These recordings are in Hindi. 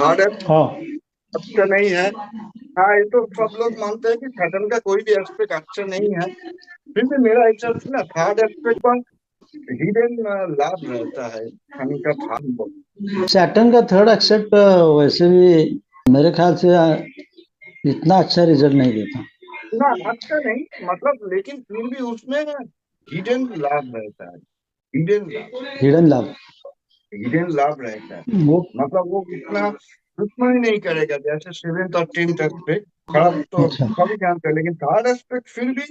थर्ड हाँ अच्छा नहीं है। हाँ, ये तो सब लोग मानते हैं कि सैटर्न का कोई भी एस्पेक्ट अच्छा नहीं है। फिर भी मेरा हिसाब से ना थर्ड एस्पेक्ट पर हिडन लाभ रहता है शनि का थर्ड। सैटर्न का थर्ड एक्सेप्ट वैसे भी मेरे ख्याल से इतना अच्छा रिजल्ट नहीं देता। ना अच्छा नहीं मतलब, लेकिन फिर भी उसमें हिडन लाभ रहता है। हिडन लाभ, हिडन लाभ हिडन लाभ रहता है। वो। मतलब वो उतना दुश्मनी नहीं करेगा जैसे सेवेंथ और टेंथ एस्पेक्ट खराब तो अच्छा सभी जानते हैं, लेकिन थर्ड एस्पेक्ट फिर भी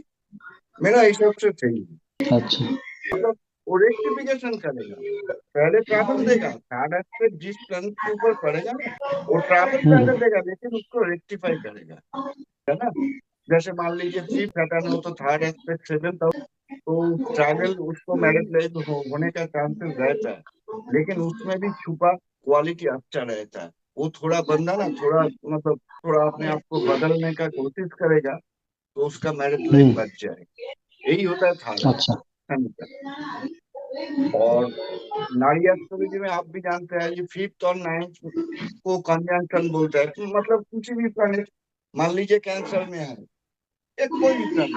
मेरा हिसाब से सही है। अच्छा। मतलब वो रेक्टिफिकेशन करेगा, पहले ट्रैवल देगा, थर्ड एस्पेक्ट जिस प्लान के ऊपर पड़ेगा ना वो ट्रैवल पहले हम्म देगा लेकिन उसको रेक्टिफाई करेगा, है ना। जैसे मान लीजिए फिफ्थ हटाना हो तो थर्ड एस्पेक्ट सेवेंथ, तो ट्रैवल उसको मैरिज लाइफ होने का चांसेस रहता है, लेकिन उसमें भी छुपा क्वालिटी अच्छा रहता है। वो थोड़ा बंदा ना थोड़ा मतलब थोड़ा अपने आप को बदलने का कोशिश करेगा तो उसका मैरिज लाइफ हम्म। बच जाए। यही होता है थर्ड अच्छा। एस्पेक्ट। और नाड़ी एस्ट्रोलॉजी में आप भी जानते हैं ये फिफ्थ और नाइन्थ को कंजंक्शन बोलता है। तो मतलब किसी भी प्लैनेट, मान लीजिए कैंसर में है एक कोई भी प्लैनेट,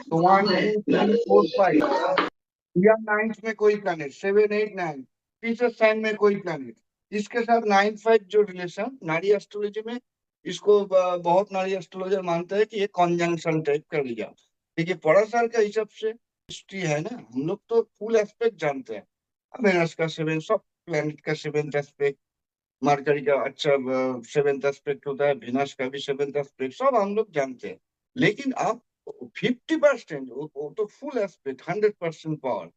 तो 1 2 3 4 5 या नाइन्थ में कोई प्लैनेट 7 8 9 तीसरे साइन में कोई प्लैनेट, इसके साथ 9 5 जो रिलेशन नाड़ी एस्ट्रोलॉजी में, इसको बहुत नाड़ी एस्ट्रोलॉजर मानते हैं कि ये कॉन्जंक्शन टाइप का लिया। देखिए पराशर का हिसाब से हिस्ट्री है ना, हम लोग तो फुल एस्पेक्ट जानते हैं। वेनस का सेवन, सब प्लैनेट का सेवेंथ एस्पेक्ट, मरकरी का अच्छा सेवेंथ एस्पेक्ट होता है, वेनस का भी सेवेंथ एस्पेक्ट, सब हम लोग जानते हैं। लेकिन आप 50% वो तो फुल एस्पेक्ट 100% पावर,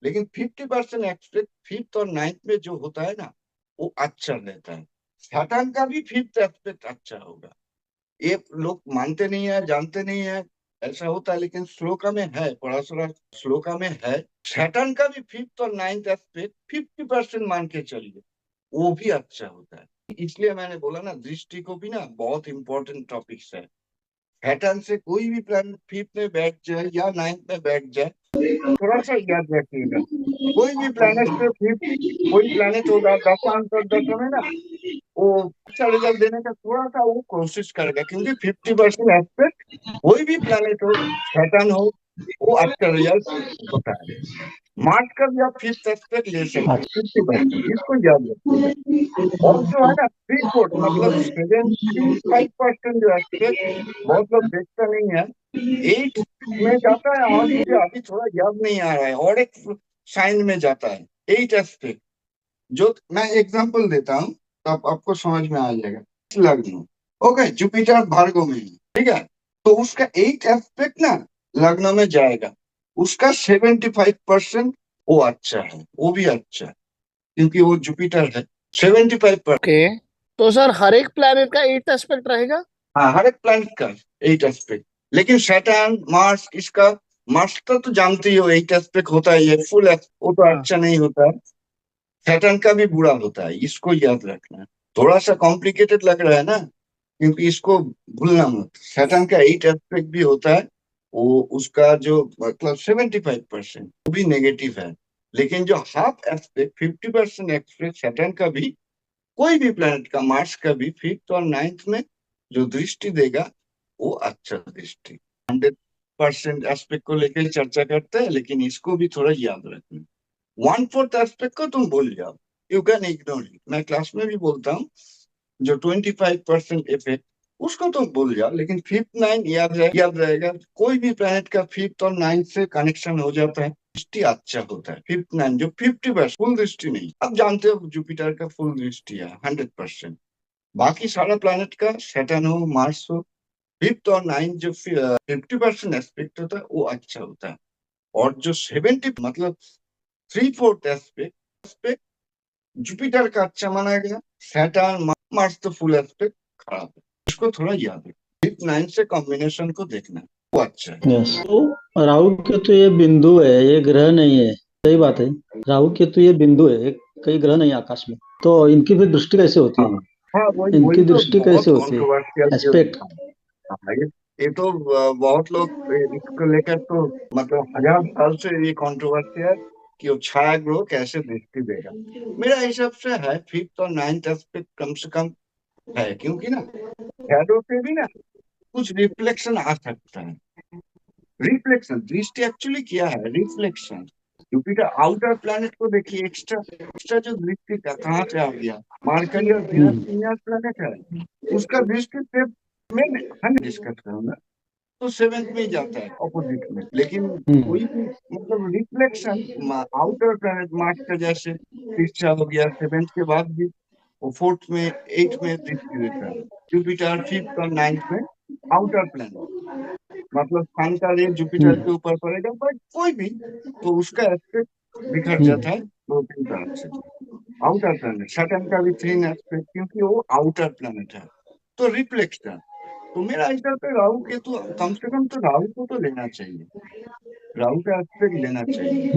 लेकिन 50% एक्सपेक्ट फिफ्थ और नाइन्थ में जो होता है ना वो अच्छा रहता है। सैटर्न का भी फिफ्थ एस्पेक्ट अच्छा होगा, ये लोग मानते नहीं है, जानते नहीं है ऐसा होता है, लेकिन श्लोका में है, पराशरा श्लोका में है। सैटर्न का भी फिफ्थ और नाइन्थ एस्पेक्ट 50% मान के चलिए, वो भी अच्छा होता है। इसलिए मैंने बोला ना दृष्टि को भी ना बहुत इंपॉर्टेंट टॉपिक्स है। सैटर्न से कोई भी प्लान फिफ्थ में बैठ जाए या नाइन्थ में बैठ जाए, थोड़ा सा याद रखिएगा, कोई भी प्लैनेट पे फिफ्थ कोई प्लैनेट होगा दशांश और दशम में ना, वो अच्छा रिजल्ट देने का थोड़ा सा वो कोशिश करेगा, क्योंकि 50% एस्पेक्ट कोई भी प्लैनेट हो, सैटर्न हो, वो अच्छा रिजल्ट होता है। मार्स का भी आप फिफ्थ एस्पेक्ट ले सकते हैं अच्छा। 50%, इसको याद रखिएगा। और जो है ना थ्री फोर्थ मतलब 75% जो एस्पेक्ट बहुत लोग देखता नहीं है, 8 में जाता है, और मुझे अभी थोड़ा याद नहीं आ रहा है, और एक साइन में जाता है 8 एस्पेक्ट। जो मैं एग्जांपल देता हूँ तो आपको समझ में आ जाएगा। लग्न, ओके, जुपिटर भार्गव में है, ठीक है, तो उसका 8 एस्पेक्ट ना लग्न में जाएगा, उसका 75% वो अच्छा है, वो भी अच्छा है क्योंकि वो जुपिटर है। 75%। ओके, तो सर हर एक प्लैनेट का 8 एस्पेक्ट रहेगा? हाँ, हर एक प्लैनेट का 8 एस्पेक्ट, लेकिन सैटर्न मार्स इसका, मार्स का तो जानते ही हो 8 एस्पेक्ट होता है, ये फुल वो तो हाँ। अच्छा नहीं होता है। सैटर्न का भी बुरा होता है, इसको याद रखना है। थोड़ा सा कॉम्प्लिकेटेड लग रहा है ना, क्योंकि इसको भूलना मत, सैटर्न का 8 एस्पेक्ट भी होता है, वो उसका जो मतलब 75% वो भी नेगेटिव है। लेकिन जो हाफ एस्पेक्ट 50% एस्पेक्ट सैटर्न का भी, कोई भी प्लेनेट का, मार्स का भी फिफ्थ और नाइन्थ में जो दृष्टि देगा वो अच्छा दृष्टि। 100% एस्पेक्ट को लेकर चर्चा करते हैं, लेकिन इसको भी थोड़ा याद रखना। 1/4 एस्पेक्ट को तुम भूल जाओ, यू कैन इग्नोर इट, मैं क्लास में भी बोलता हूँ। जो 25% इफेक्ट उसको तुम भूल जाओ, लेकिन फिफ्थ नाइन याद रहेगा। कोई भी प्लेनेट का फिफ्थ और नाइन्थ से कनेक्शन हो जाता है, दृष्टि अच्छा होता है। फिफ्थ नाइन जो 50% फुल दृष्टि नहीं, अब जानते हो जुपिटर का फुल दृष्टि है 100%। बाकी सारा प्लेनेट का, सैटर्न हो मार्स हो, फिफ्थ और नाइन्थ जो 50% एस्पेक्ट होता है वो अच्छा होता है। और जो 70 मतलब 3/4 एस्पेक्ट जुपिटर का अच्छा माना गया, सैटर्न मार्स तो फुल एस्पेक्ट खराब है, इसको थोड़ा याद रखो। फिफ्थ नाइन से कॉम्बिनेशन को देखना, वो अच्छा है। यस, तो राहु केतु ये बिंदु है, ये ग्रह नहीं है। सही बात है। राहु केतु ये बिंदु है, कई ग्रह नहीं आकाश में, तो इनकी फिर दृष्टि कैसे होती हाँ है? हाँ, वही वही इनकी तो दृष्टि बहुत कैसे होती है? कंट्रोवर्शियल जो, एस्पेक्ट। हाँ, ये तो बहुत लोग इसको लेकर तो मतलब 1000 साल से ये कंट्रोवर्सी है कि वो छाया ग्रह कैसे दृष्टि देगा। मेरा हिसाब से है 5th और 9th एस्पेक्ट कम से कम है, क्योंकि ना शैडो से भी ना कुछ रिफ्लेक्शन आ सकता है। रिफ्लेक्शन दृष्टि एक्चुअली क्या है? रिफ्लेक्शन। जुपिटर आउटर प्लैनेट को देखिए, एक्स्ट्रा एक्स्ट्रा जो दृष्टि का कहाँ से आ गया? मरकरी और वीनस इनर प्लैनेट है, उसका दृष्टि से मैं हम डिस्कस करूंगा तो 7th में ही जाता है ऑपोजिट में। लेकिन कोई भी मतलब रिफ्लेक्शन आउटर प्लैनेट मार्स का जैसे तीसरा हो गया 7th के बाद भी वो 4th में 8th में दृष्टि देता है। जुपिटर 5th और 9th में आउटर प्लैनेट मतलब सन का रे जुपिटर के ऊपर पड़ेगा, बट कोई भी तो उसका एस्पेक्ट बिखर जाता है दो तीन तरफ से। आउटर प्लैनेट सैटर्न का भी 3 एस्पेक्ट, क्योंकि वो आउटर प्लैनेट है। तो रिफ्लेक्शन, तो मेरा हिसाब से राहु केतु कम से कम तो राहु को तो लेना चाहिए, राहु का एस्पेक्ट लेना चाहिए।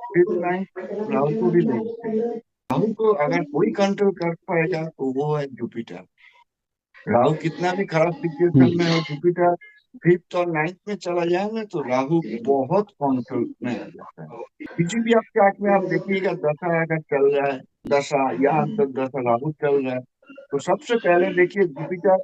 5th 9th राहु को भी लेंगे। राहु को अगर कोई कंट्रोल कर पाएगा तो वो है जुपिटर। राहु कितना भी खराब सिचुएशन में हो, जुपिटर 5th और 9th में चला जाए ना तो राहु बहुत कंट्रोल में आ जाता है। किसी भी आप चार्ट में आप देखिएगा, दशा अगर चल रहा है, दशा या अंतर दशा राहु चल रहा है, तो सबसे पहले देखिए जुपिटर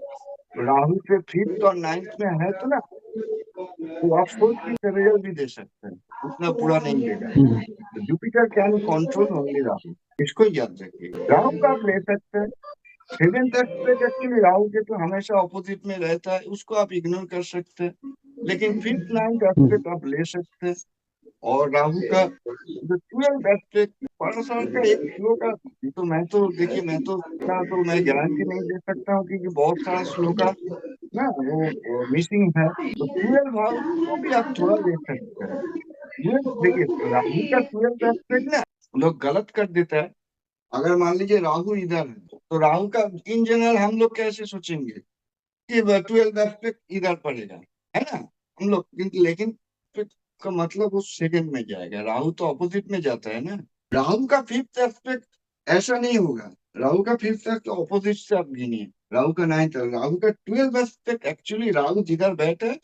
राहु से 5th और 9th में है तो ना, तो आप सोच के रिजल्ट भी दे सकते हैं, उतना बुरा नहीं देगा। तो Jupiter can control only Rahu, इसको याद रखिए। राहु का आप ले सकते हैं। 7th एस्पेक्ट एक्चुअली राहु के तो हमेशा ऑपोजिट में रहता है, उसको आप इग्नोर कर सकते हैं। लेकिन 5th 9th एस्पेक्ट आप ले सकते हैं। और राहु का जो 12th एस्पेक्ट 5 साल का एक श्लोक का, तो मैं तो देखिए मैं तो इतना तो मैं गारंटी नहीं दे सकता हूँ, क्योंकि बहुत सारा श्लोक का ना वो मिसिंग है। तो 12 हाउस को भी आप थोड़ा ले सकते हैं। ये देखिए राहु का 12th एस्पेक्ट ना लोग गलत कर देता है। अगर मान लीजिए राहु इधर है तो राहु का इन जनरल हम लोग कैसे सोचेंगे कि 12th एस्पेक्ट इधर पड़ेगा, है ना हम लोग, लेकिन का मतलब वो सेकंड में जाएगा। राहु तो ऑपोजिट में जाता है ना। राहु का 5th एस्पेक्ट ऐसा नहीं होगा। राहु का 5th एस्पेक्ट ऑपोजिट से आप गिनिए। राहु का 9th, राहु का 12th एस्पेक्ट एक्चुअली राहु जिधर बैठा है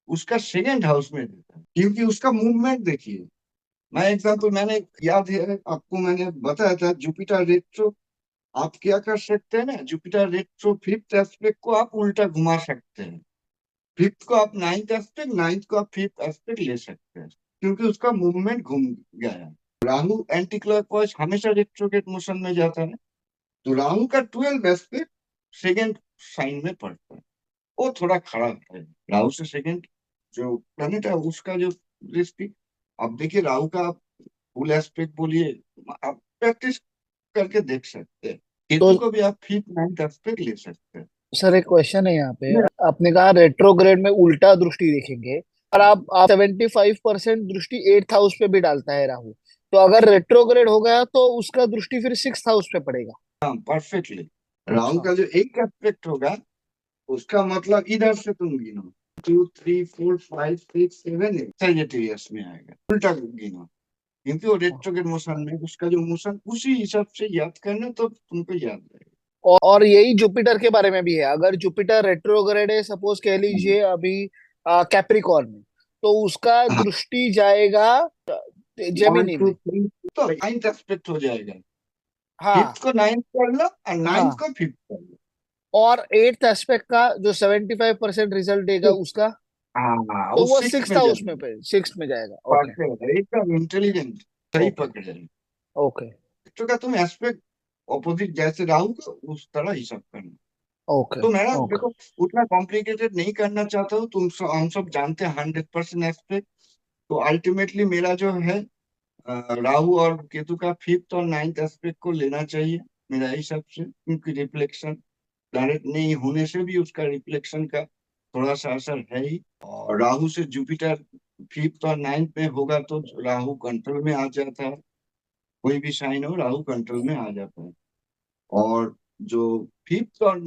उसका सेकंड हाउस में देता है, क्योंकि उसका मूवमेंट देखिए। मैं एग्जाम्पल मैंने याद है आपको, मैंने बताया था जुपिटर रेट्रो आप क्या कर सकते हैं ना, जुपिटर रेट्रो 5th एस्पेक्ट को आप उल्टा घुमा सकते हैं। 5th को आप 9th एस्पेक्ट, 9th को आप 5th एस्पेक्ट ले सकते हैं, क्योंकि उसका मूवमेंट घूम गया है। राहु एंटी क्लॉकवाइज हमेशा रेट्रोग्रेड मोशन में जाता है, तो राहु का 12th एस्पेक्ट सेकंड साइन में पड़ता है, वो थोड़ा खराब है। राहु से सेकंड जो प्लेनेट है उसका जो दृष्टि, अब देखिए राहु का आप फुल एस्पेक्ट बोलिए, आप प्रैक्टिस करके देख सकते हैं। तो केतु को भी आप 5th 9th एस्पेक्ट ले सकते हैं। सर एक क्वेश्चन है यहाँ पे, आपने कहा रेट्रोग्रेड में उल्टा दृष्टि देखेंगे, और आप 75% दृष्टि 8th हाउस पे भी डालता है राहु, तो अगर रेट्रोग्रेड हो गया तो उसका दृष्टि फिर 6th हाउस पे पड़ेगा। हाँ परफेक्टली। राहु अच्छा। का जो एक एस्पेक्ट होगा उसका मतलब इधर से तुम गिनो 2 3 4 5 6 7 सेजिटेरियस में आएगा, उल्टा गिनो, क्योंकि वो रेट्रोग्रेड मोशन में उसका जो मोशन उसी हिसाब से याद करना तो तुमको याद रहेगा। और यही जुपिटर के बारे में भी है, अगर जुपिटर रेट्रोग्रेड है सपोज कह लीजिए अभी कैप्रिकॉर्न में, तो उसका हाँ दृष्टि जाएगा 1 जेमिनी 2 में। 3 तो 9th एस्पेक्ट हो जाएगा। हाँ 5th को 9th कर लो और 9th हाँ। को 5th कर लो। और 8th एस्पेक्ट का जो 75% रिजल्ट देगा उसका, हाँ तो वो वो 6th 6th में हाउस में जाएगा। पे 6th में जाएगा। ओके। परफेक्ट एकदम इंटेलिजेंट, सही ओके। पकड़े हैं। ओके। तो का तुम एस्पेक्ट ऑपोजिट जैसे राहु का उस तरह हिसाब करना। ओके। तो मैं ना ओके। देखो उतना कॉम्प्लिकेटेड नहीं करना चाहता हूँ, हम सब जानते हैं 100% एस्पेक्ट। तो अल्टीमेटली मेरा जो है राहु और केतु का 5th और 9th एस्पेक्ट को लेना चाहिए मेरा हिसाब से, क्योंकि रिफ्लेक्शन डायरेक्ट नहीं होने से भी उसका रिफ्लेक्शन का थोड़ा सा असर है ही। और राहु से जुपिटर 5th और 9th में होगा तो राहु कंट्रोल में आ जाता है, कोई भी साइन हो राहु कंट्रोल में आ जाता है। और जो 5th और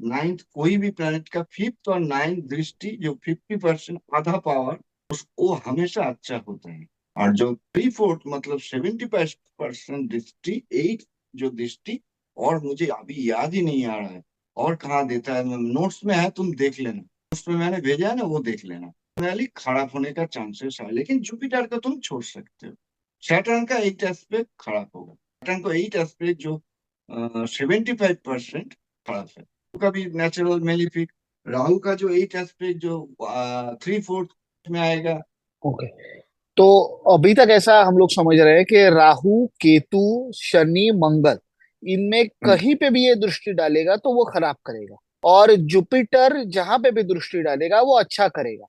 9th कोई भी प्लैनेट का 5th और 9th दृष्टि जो 50% आधा पावर उसको हमेशा अच्छा होता है। और जो 3/4 मतलब 70% दृष्टि 8 जो दृष्टि, और मुझे अभी याद ही नहीं आ रहा है और कहाँ देता है, नोट्स में है तुम देख लेना, नोट्स में मैंने भेजा है ना वो देख लेना। खराब होने का चांसेस है, लेकिन जुपिटर का तुम छोड़ सकते हो, सैटर्न का 8 एस्पेक्ट खराब होगा। सैटर्न को 8 एस्पेक्ट जो 75% खराब है, उसका भी नेचुरल मेलिफिक। राहु का जो 8 एस्पेक्ट जो 3/4 में आएगा। ओके, तो अभी तक ऐसा हम लोग समझ रहे हैं कि राहु, केतु, शनि, मंगल, इनमें हम्म, कहीं पे भी ये दृष्टि डालेगा तो वो खराब करेगा, और जुपिटर जहां पे भी दृष्टि डालेगा वो अच्छा करेगा।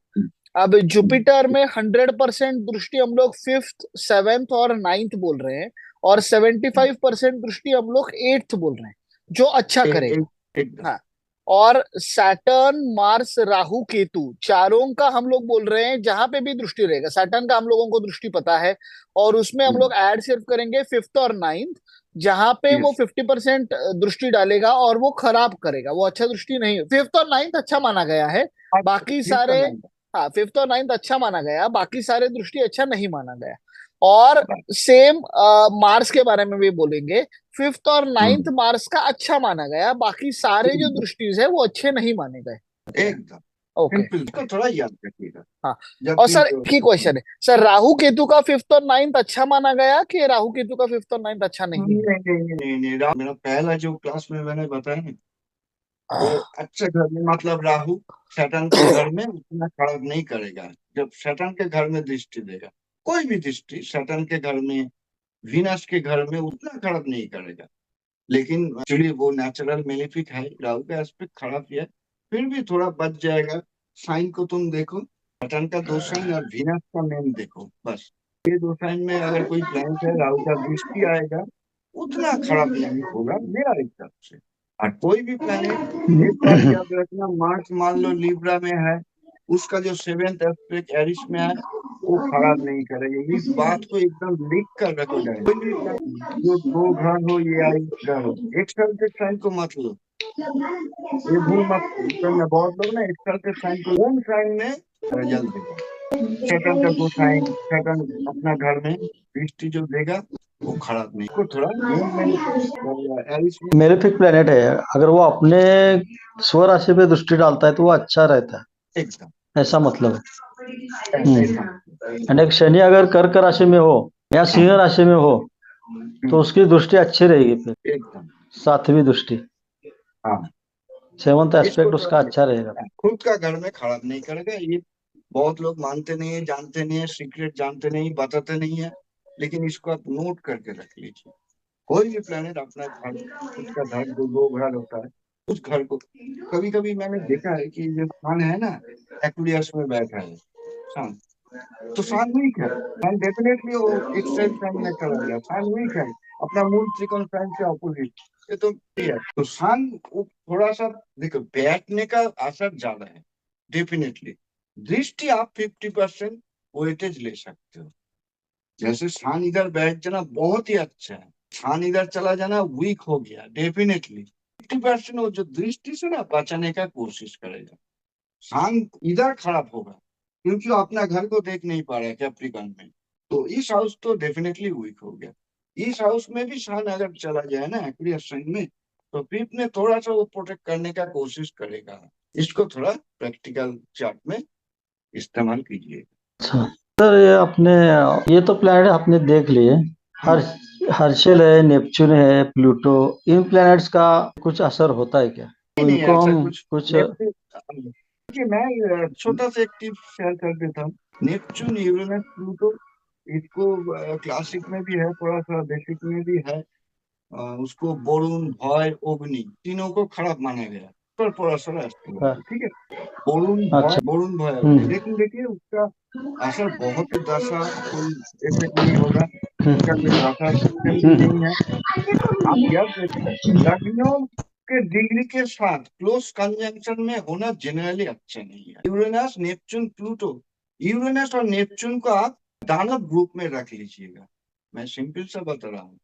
अब जुपिटर में 100% दृष्टि हम लोग फिफ्थ, सेवेंथ और नाइन्थ बोल रहे हैं, और 75% दृष्टि हम लोग एट्थ बोल रहे हैं, जो अच्छा करेगा। एकदम। हाँ, और सैटर्न, मार्स, राहु, केतु, चारों का हम लोग बोल रहे हैं जहां पे भी दृष्टि रहेगा। सैटर्न का हम लोगों को दृष्टि पता है, और उसमें हम लोग ऐड सिर्फ करेंगे फिफ्थ और नाइन्थ, जहां पे वो यस, 50% दृष्टि डालेगा और वो खराब करेगा, वो अच्छा दृष्टि नहीं। फिफ्थ और नाइन्थ अच्छा माना गया है, बाकी फिफ्थ का सारे, नाइन हाँ फिफ्थ और नाइन्थ अच्छा माना गया, बाकी सारे दृष्टि अच्छा नहीं माना गया। और बात। सेम मार्स के बारे में भी बोलेंगे, फिफ्थ और नाइन्थ हम्म, मार्स का अच्छा माना गया, बाकी सारे जो दृष्टिज है वो अच्छे नहीं माने गए। एकदम ओके। सिंपल, इसको थोड़ा याद रखिएगा। हाँ, जब और भी सर की क्वेश्चन है सर, राहु केतु का फिफ्थ और नाइन्थ अच्छा माना गया कि राहु केतु का फिफ्थ और नाइन्थ अच्छा नहीं नहीं है? नहीं नहीं नहीं नहीं, मेरा पहला जो क्लास में मैंने बताया ना, वो अच्छे घर में मतलब राहु सैटर्न के घर में उतना खराब नहीं करेगा। जब सैटर्न के घर में दृष्टि देगा, कोई भी दृष्टि सैटर्न के घर में, वीनस के घर में उतना खराब नहीं करेगा। लेकिन एक्चुअली वो नेचुरल मेलेफिक है, राहु का एस्पेक्ट खराब ही है, फिर भी थोड़ा बच जाएगा। साइन को तुम देखो, सैटर्न का 2 साइन और वीनस का मेन देखो, बस। ये 2 साइन में अगर कोई प्लैनेट है राहु का दृष्टि आएगा, उतना खराब नहीं होगा मेरा हिसाब से। और कोई भी प्लैनेट, एक बात याद रखना, मार्स मान लो लिब्रा में है, उसका जो 7th एस्पेक्ट एरिस में है, वो खराब नहीं करेगा। इस बात को एकदम लिख कर रखो जाए। कोई भी जो दो ग्रह हो, ये आई ग्रह हो, एक्सल के साइन को मत लो, ये भूल मत करना। बहुत लोग ना एक्सल के साइन को, कौन साइन में रिजल्ट देगा। सैटर्न का 2 साइन, सैटर्न अपना घर में दृष्टि जो देगा वो खराब नहीं को, थोड़ा मून में एरिस में मेलेफिक प्लेनेट है, अगर वो अपने स्व राशि पे दृष्टि डालता है तो वो अच्छा रहता एकदम है, ऐसा मतलब है। ऐसा यानी कि शनि अगर कर्क राशि में हो या हाँ, सिंह राशि में हो तो हम्म, उसकी दृष्टि अच्छी रहेगी, फिर एकदम सातवीं दृष्टि, हाँ। सेवंथ इसको एस्पेक्ट थोड़ा उसका अच्छा रहेगा। खुद का घर में खराब नहीं करेगा ये। बहुत लोग मानते नहीं है, जानते नहीं है, सीक्रेट जानते नहीं, बताते नहीं है, लेकिन इसको आप नोट करके रख लीजिए। कोई भी प्लेनेट अपना घर, खुद का घर, जो दो घर होता है, उस घर को, कभी कभी मैंने देखा है कि जो सन है ना, एक्वेरियस में बैठा है सन, तो सन वीक है, सन डेफिनेटली वो एक्सेल साइन में चला गया, सन वीक है, अपना मूल त्रिकोण साइन से अपोजिट। ये तो ये है, तो सन थोड़ा सा, देखो बैठने का असर ज्यादा है डेफिनेटली। दृष्टि आप 50% वेटेज ले सकते हो। जैसे सन इधर बैठ जाना बहुत ही अच्छा है, सन इधर चला जाना वीक हो गया, डेफिनेटली 50% वो जो दृष्टि से ना बचाने का कोशिश करेगा। सन इधर खराब होगा क्योंकि वो अपना घर को देख नहीं पा रहा है कैप्रिकॉन में, तो इस हाउस तो डेफिनेटली वीक हो गया। इस हाउस में भी सन अगर चला जाए ना एक्वेरियस साइन में, तो फिफ्थ में थोड़ा सा वो प्रोटेक्ट करने का कोशिश करेगा। इसको थोड़ा प्रैक्टिकल चार्ट में इस्तेमाल कीजिए। अच्छा सर, ये अपने, ये तो प्लैनेट आपने देख लिए, हर हर्षल है, नेपच्यून है, प्लूटो, इन प्लैनेट्स का कुछ असर होता है क्या? नहीं तो नहीं, इनको ऐसा हम कुछ कुछ नेपच्यून, देखिए मैं छोटा सा एक टिप शेयर कर देता हूँ। नेपच्यून, यूरेनस, प्लूटो, इसको क्लासिक में भी है, थोड़ा सा बेसिक में भी है। उसको वरुण, भय, अग्नि, तीनों को खराब माना गया पर पराशर एस्ट्रोलॉजी, ठीक है। अच्छा। वरुण, भय, अग्नि, हम्म लेकिन देखिए उसका असर बहुत ही दशा, कोई इफेक्ट नहीं होगा, हम्म उसका कोई दशा सिस्टम भी हम्म नहीं है। आप याद रखिए, लग्नों के डिग्री के साथ क्लोज कंजंक्शन में होना जनरली अच्छा नहीं है। यूरेनस, नेपच्यून, प्लूटो, यूरेनस और नेपच्यून को आप दानव ग्रुप में रख लीजिएगा, मैं सिंपल सा बता रहा हूँ।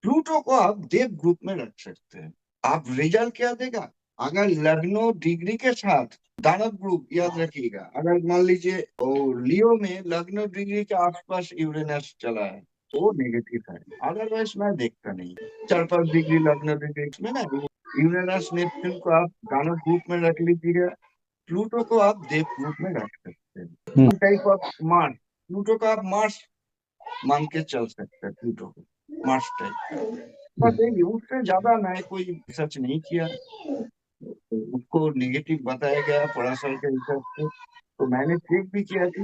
प्लूटो को आप देव ग्रुप में रख सकते हैं। आप रिजल्ट क्या देगा, अगर लग्नो डिग्री के साथ दानव ग्रुप, याद रखिएगा, अगर मान लीजिए और लियो में लग्नो डिग्री के आसपास यूरेनस चला है तो वो नेगेटिव है, अदरवाइज मैं देखता नहीं। 4-5 डिग्री लग्नो डिग्री में ना, यूरेनस, नेपच्यून को आप दानव ग्रुप में रख लीजिएगा, प्लूटो को आप देव ग्रुप में रख सकते हैं। हम्म टाइप ऑफ मार्स, प्लूटो को आप मार्स मान के चल सकते हैं प्लूटो को, मार्स टाइप। बस यही, उससे ज्यादा मैं कोई रिसर्च नहीं किया। उसको नेगेटिव बताया गया पराशर के हिसाब से, तो मैंने चेक भी किया कि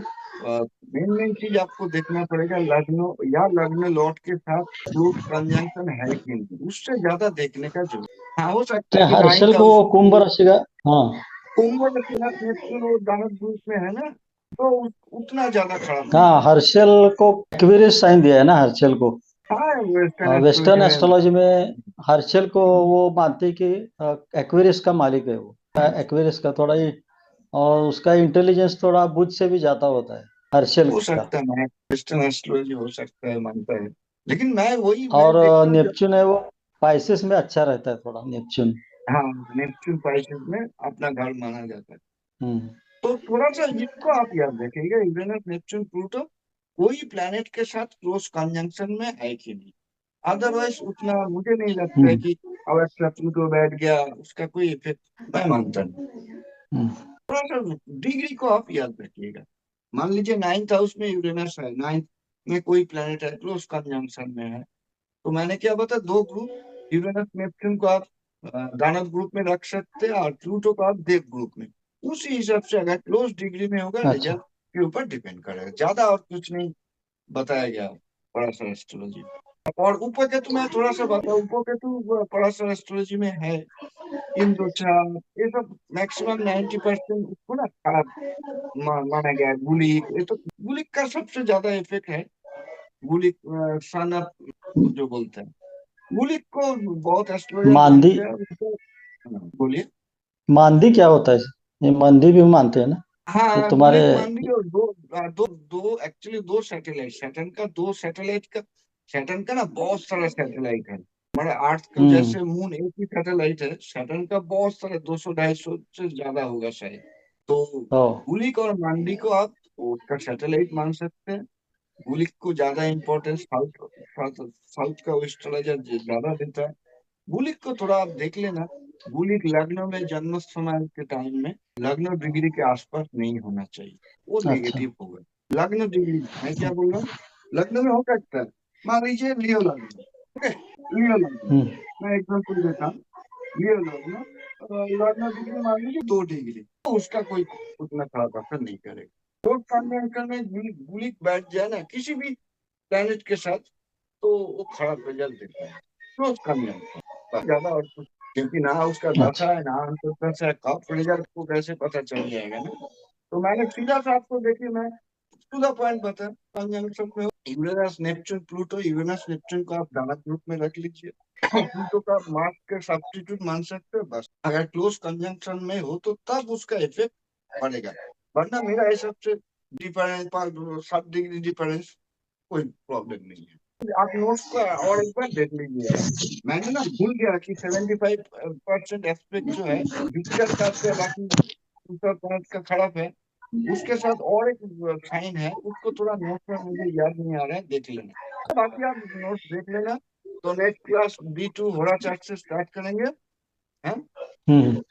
मेन मेन चीज आपको देखना पड़ेगा, लग्न या लग्न लॉर्ड के साथ क्लोज कंजंक्शन है कि नहीं, उससे ज्यादा देखने का जरूरत। हाँ, हो सकता है क्या कि नाइन्थ हर्षल को हाउस कुंभ राशि का? हाँ। कुंभ नेपच्यून और दानव ग्रुप में है ना, तो उतना ज्यादा खराब नहीं हाँ, है। हर्षल को एक्वेरियस साइन दिया है ना हर्षल को। हाँ, वेस्टर्न एस्ट्रोलॉजी वेस्टर्न में। एस्ट्रोलॉजी में हर्षल को वो मानते हैं कि एक्वेरियस का मालिक है वो। एक्वेरियस का थोड़ा ही, और उसका इंटेलिजेंस थोड़ा बुध से भी ज्यादा होता है हर्षल हो का। सकता है, मैं वेस्टर्न एस्ट्रोलॉजी हो सकता है मानता है, लेकिन मैं और देखता हूँ जब। नेपच्यून है वो पाइसेस में अच्छा रहता है थोड़ा, नेपच्यून। हाँ, नेपच्यून पाइसेस में अपना घर माना जाता है। हम्म। तो थोड़ा सा इसको आप याद रखिएगा, यूरेनस नेपच्यून प्लूटो कोई प्लैनेट के साथ क्लोज कंजंक्शन में है कि नहीं। अदरवाइज उतना मुझे नहीं लगता है हम्म। कि अगर प्लूटो बैठ गया उसका कोई इफेक्ट, मैं मानता नहीं। हम्म। थोड़ा सा डिग्री को आप याद रखिएगा। मान लीजिए नाइन्थ हाउस में यूरेनस है, नाइन्थ में कोई प्लैनेट है क्लोज कंजंक्शन में है, तो मैंने क्या बता, दो ग्रुप, यूरेनस नेपच्यून को आप दानव ग्रुप में रख सकते हैं और प्लूटो को आप देव ग्रुप में। उसी हिसाब से अगर क्लोज डिग्री में होगा, अच्छा। रिजल्ट के ऊपर डिपेंड करेगा, ज्यादा और कुछ नहीं बताया गया पराशर एस्ट्रोलॉजी। और उपकेतु मैं थोड़ा सा बताऊं, उपकेतु पराशर एस्ट्रोलॉजी में है, इंद्र चांद, ये सब मैक्सिमम 90% उसको ना खराब माना गया है। गुलिक, ये तो गुलिक का सबसे ज्यादा इफेक्ट है। गुलिक सन ऑफ जो बोलते हैं, गुलिक को बहुत एस्ट्रोलॉजर मांदी। मानते हैं उनको। हाँ, बोलिए। मांदी क्या होता है? ये मांदी भी मानते हैं ना? ये हाँ, तुम्हारे। गुलिक मान लीजिए, और दो एक्चुअली दो सैटेलाइट, सैटर्न का ना बहुत सारा सैटेलाइट है। हमारे अर्थ को हम्म। जैसे मून एक ही सैटेलाइट है, सैटर्न का बहुत सारा, 200-250 से ज्यादा होगा शायद। तो ओ। गुलिक और मांडी को आप उसका सैटेलाइट मान सकते हैं। गुलिक को ज्यादा इम्पोर्टेंस साउथ साउथ साउथ का एस्ट्रोलॉजर ज्यादा देता है। गुलिक को थोड़ा आप देख लेना। गुलिक लग्न में जन्म समय के टाइम में लग्न डिग्री के आसपास नहीं होना चाहिए, वो अच्छा। नेगेटिव होगा। लग्न डिग्री, मैं क्या बोल रहा हूँ, लग्न में हो सकता है, मान लीजिए लियो लग्न, ओके, लियो लग्न, हम्म। मैं एग्जाम्पल देता हूँ। लियो लग्न, लग्न डिग्री मान लीजिए 2 डिग्री, तो उसका कोई उतना खराब असर नहीं करेगा। तो कंजंक्शन में गुलिक बैठ जाए ना किसी भी प्लैनेट के साथ, तो वो खराब रिजल्ट देता है। क्लोज कंजंक्शन, ज्यादा और कुछ, क्योंकि ना उसका अच्छा। दशा है ना अंतर्दशा है, कब रिजल्ट को कैसे पता चल जाएगा ना। तो मैंने सीधा सा आपको देखिए, मैं टू द पॉइंट बता, कंजंक्शन में Uranus Neptune Pluto, Uranus Neptune को आप दानव ग्रुप में रख लीजिए। प्लूटो का मार्स का सब्स्टिट्यूट मान सकते हो, बस अगर क्लोज कंजंक्शन में हो तो तब उसका इफेक्ट पड़ेगा, वरना मेरा हिसाब से डिफरेंस 7 डिग्री डिफरेंस कोई प्रॉब्लम नहीं है। आप नोट्स को और एक बार देख लीजिएगा। मैंने ना भूल गया कि 75% एस्पेक्ट जो है जुपिटर का अच्छा है, बाकी दूसरा प्लैनेट का खराब है। उसके साथ और एक साइन है, उसको थोड़ा नोट्स में मुझे याद नहीं आ रहा है, देख लेना। बाकी आप नोट्स देख लेना। तो नेक्स्ट क्लास B2 होरा चार्ट से स्टार्ट करेंगे, हैं? हम्म।